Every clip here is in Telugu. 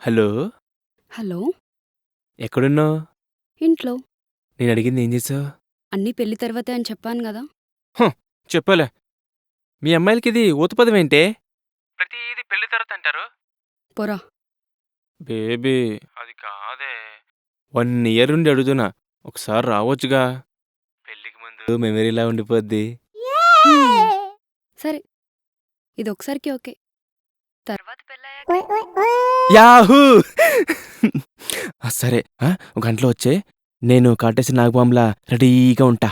హలో! హలో! ఎక్కడున్నావు? ఇంట్లో. నేనడిగింది ఏం చేసావు? అన్నీ పెళ్లి తర్వాతే అని చెప్పాను గదా! చెప్పాలే. మీ అమ్మాయిలకిది ఊత పదమేంటే? ప్రతీది పెళ్లి తర్వాత అంటారు. పోరా! బేబీ అది కాదే. 1 ఇయర్ నుండి అడుగుతున్నా. ఒకసారి రావచ్చుగా. పెళ్ళికి ముందు మెమరీలా ఉండిపోద్ది. సరే. ఇదొకసారికి ఓకే. తర్వాత పెళ్ళయ్యాక యాహూ! సరే. ఒక గంటలో వచ్చేయి. నేను కాటేసిన నాగపాములా రెడీగా ఉంటా.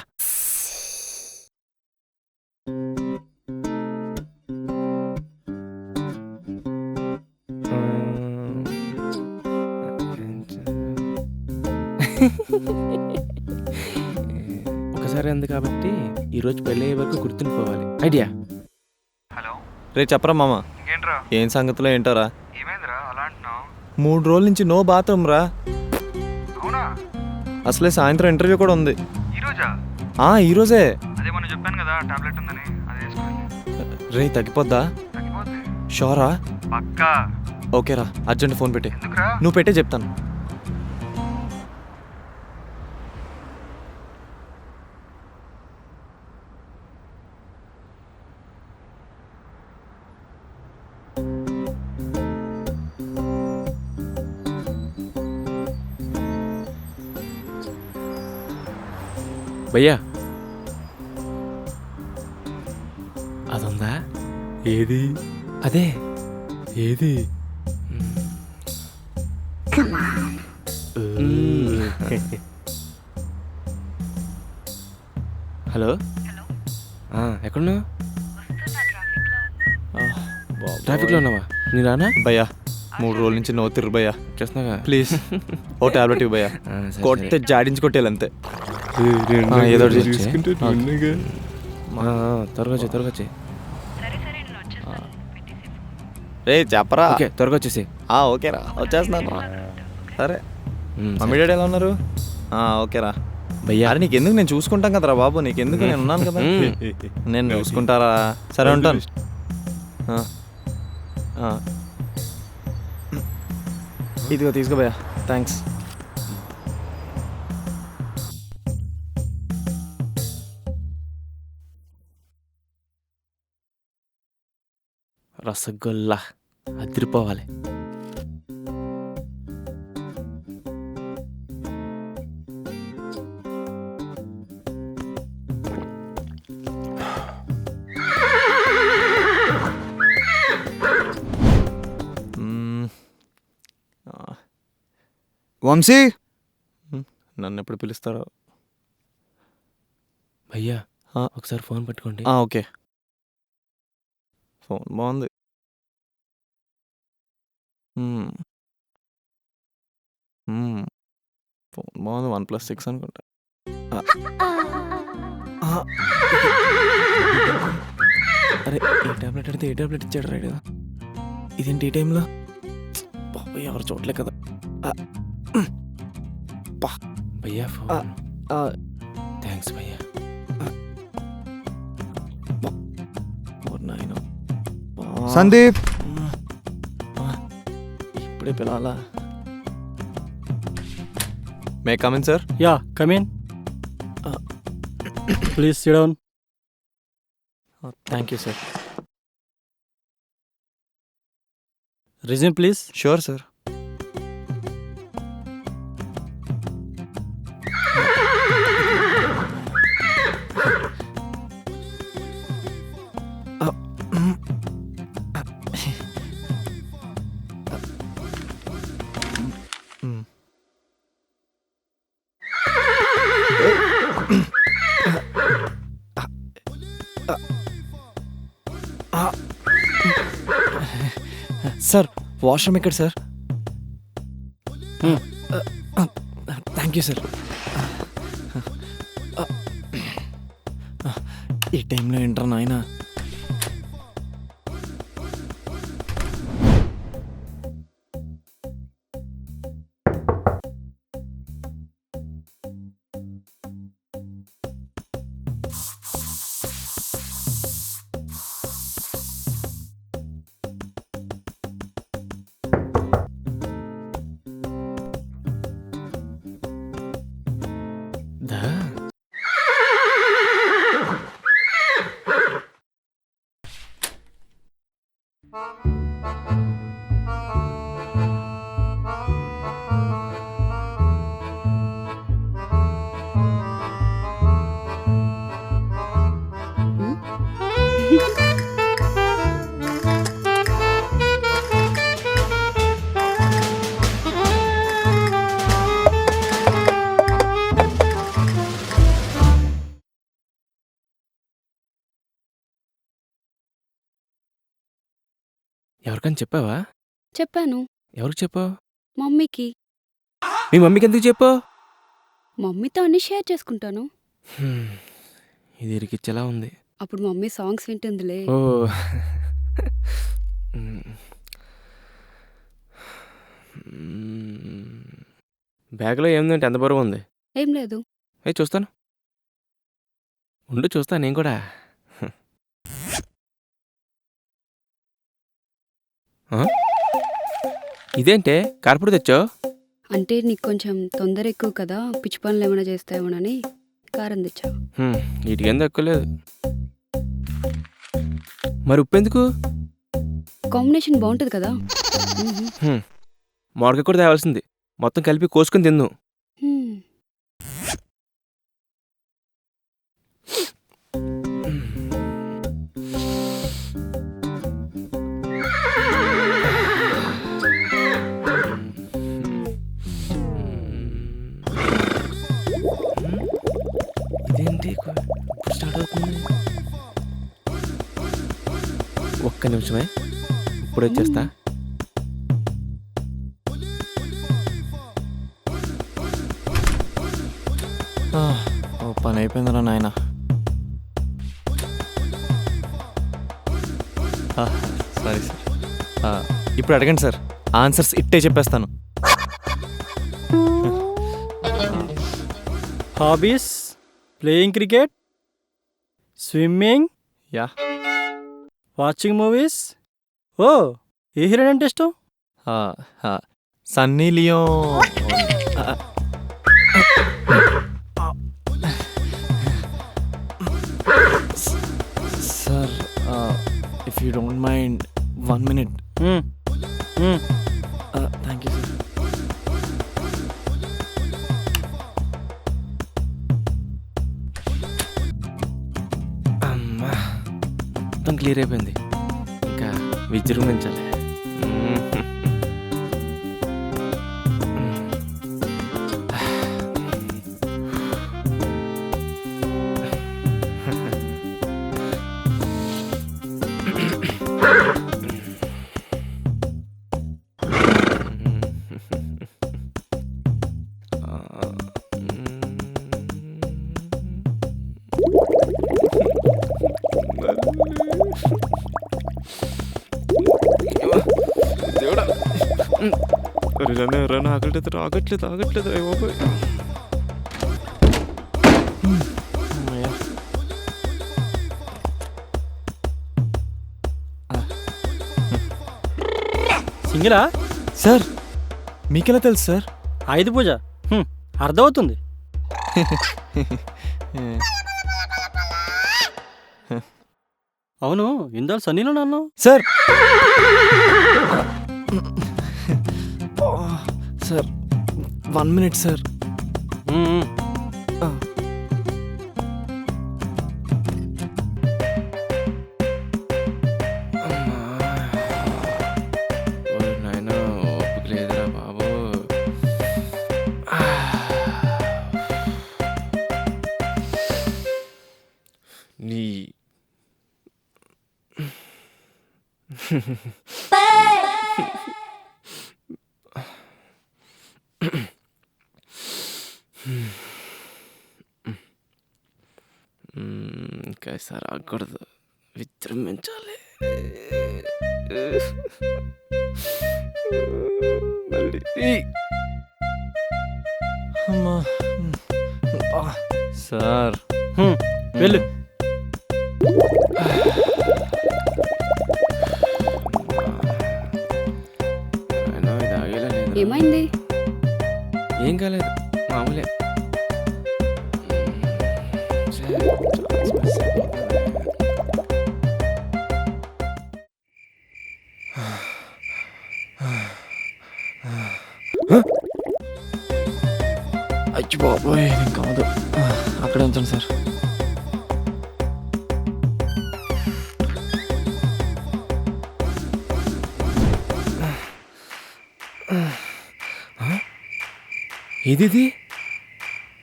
ఒకసారి అంది కాబట్టి ఈరోజు పెళ్ళయ్యే వరకు గుర్తుండిపోవాలి. ఐడియా. హలో రే చెప్పరా మామ, ఇంకేంట్రా ఏం సంగతిలో ఏంటోరా? ఏమైందిరా అలా అంటున్నావు? 3 రోజుల నుంచి నో బాత్రూమ్ రా. అవునా? అసలే సాయంత్రం ఇంటర్వ్యూ కూడా ఉంది. ఈరోజా? ఈరోజే. అదే మొన్న చెప్పాను కదా టాబ్లెట్ ఉందని, అదే వేసుకోండి. రే తగ్గిపోద్దా? తగ్గిపోద్ది షోరా? పక్కా. ఓకేరా, అర్జెంట్ ఫోన్ పెట్టే. ఎందుకురా? నువ్వు పెట్టే చెప్తాను. భయ్యా అదుందా? ఏది? అదే. ఏది? హలో! ఎక్కడున్నావు? ట్రాఫిక్లో ఉన్నావా? నీ రానా? భయ్యా 3 రోజుల నుంచి నో తిరు భయ్యా. చేస్తున్నావా? ప్లీజ్ ఓ టాబ్లెట్ ఇవ్వు భయ్యా. కొడితే జాడించి కొట్టేయాలంతే. ఏదో ఒకటి చేసుకుంటే త్వరగా వచ్చి. రే చెప్పరా. ఓకే, త్వరగా వచ్చేసి. ఓకేరా, వచ్చేస్తున్నాను. సరే, మమ్మీ డాడీ ఎలా ఉన్నారు? ఓకేరా భయ్యా. అరే నీకెందుకు, నేను చూసుకుంటాం కదరా బాబు, నీకెందుకు, నేను ఉన్నాను కదా. నేను చూసుకుంటారా? సరే ఉంటాను. ఇదిగో తీసుకో భయ్యా. థ్యాంక్స్. రసగుల్లా అదిరిపోవాలి. వంశీ నన్ను ఎప్పుడు పిలుస్తారో. భయ్యా ఒకసారి ఫోన్ పట్టుకోండి. ఓకే. ఫోన్ బాగుంది. ఫోన్ బాగుంది. 1+6 అనుకుంటా. అరే ఏ టాబ్లెట్ అడితే ఏ టాబ్లెట్ ఇచ్చాడు రైడ్? ఇదేంటి ఈ టైంలో? బాబాయ్ ఎవరు చూడలే కదా. భయ్యా ఫోన్. థ్యాంక్స్ భయ్యా. సందీప్ ఇప్పుడే పిలాలా? May come in sir? Yeah, come in. Please sit down. Thank you sir. Resume, please. Sure sir. Sir washroom ఎక్కడ సార్? Thank you sir. ఈ టైంలో ఏంట్రా నాయనా? అదా ఎవరికని చెప్పావా? చెప్పాను ఎవరికి చెప్పావు? మమ్మీకి. మీ మమ్మీకి ఎందుకు చెప్పావు? మమ్మీతో అన్ని షేర్ చేసుకుంటాను. ఇది ఇరికిచ్చేలా ఉంది. అప్పుడు మమ్మీ సాంగ్స్ వింటుందిలే. ఓ బ్యాగ్లో ఏముందంటే ఎంత బరువు ఉంది? ఏం లేదు. చూస్తాను. ఉండు చూస్తాను నేను కూడా. ఇదేంటే కార్పొడి తెచ్చావు? అంటే నీకు కొంచెం తొందర ఎక్కువ కదా, పిచ్చి పనులు ఏమైనా చేస్తాయేమోనని కారం తెచ్చా. వీటికేం తక్కువ లేదు. మరి ఉప్పు ఎందుకు? కాంబినేషన్ బాగుంటుంది కదా. మామిడికాయ కూడా తేవాల్సింది. మొత్తం కలిపి కోసుకొని తిన్ను. ఇదేంటి ఇప్పుడు స్టార్ట్ అవుతుంది? ఒక్క నిమిషమే, ఇప్పుడు వచ్చేస్తా. ఓ పని అయిపోయిందిరా నాయన. Sorry sir. ఇప్పుడు అడగండి సార్, ఆన్సర్స్ ఇట్టే చెప్పేస్తాను. Hobbies: playing cricket, swimming, yeah. Watching movies. Oh, ఏ హీరోయిన్ అంటే ఇష్టం? Sunny Leone. Sir, if you don't mind 1 minute. Thank you sir. అమ్మా, మొత్తం క్లియర్ అయిపోయింది. ఇంకా విజృంభించాలి. దేవుడా, ఆగట్లేదు ఆగట్లేదు ఆగట్లేదు. బాబోయ్. సింగిలా? సార్, మీకెలా తెలుసు సార్? ఆయుధ పూజ. అర్థమవుతుంది. అవును, ఇందాక సన్నీలో అన్నావు. Sir sir 1 minute sir. నాయన ఓపిక లేదురా బాబు. నీ ఇంకా సార్ ఆగకూడదు, విజృంభించాలి. మళ్ళీ అమ్మా. సార్ వెళ్ళు. ఇది ఆగేలా లేదు. ఏమైంది? ఏం కాలేదు, మామూలే. అచ్చి బాబోయ్ నేను కాదు అక్కడే ఉంచండి సార్. ఇది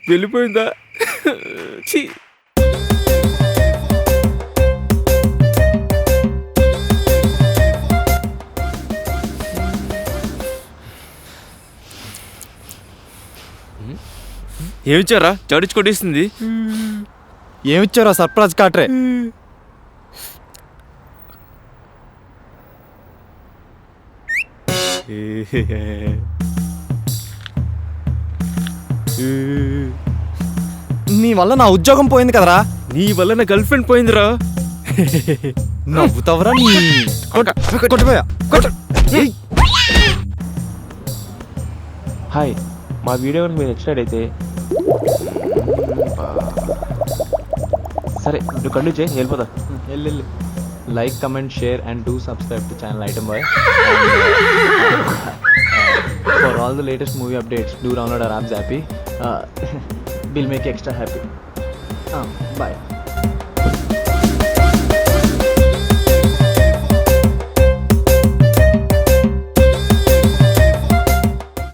వెళ్ళిపోయిందా? ఛీ. ఏమిచ్చారా చడిచి కొట్టేసింది? ఏమిచ్చారా సర్ప్రైజ్ కాట్రే? నీ వల్ల నా ఉద్యోగం పోయింది కదరా. నీ వల్ల నా గర్ల్ ఫ్రెండ్ పోయిందిరా. నవ్వుతావరా నీ కొట్టిపోయా. హాయ్, మా వీడియో కనుక మీరు నచ్చినట్టయితే సరే నువ్వు కంటిన్యూ చేయి, వెళ్ళిపోతా. వెళ్ళు. Like, comment, share and do subscribe to channel item boy. For all the latest movie updates, do download our app Zappy. We'll make you extra happy. Bye.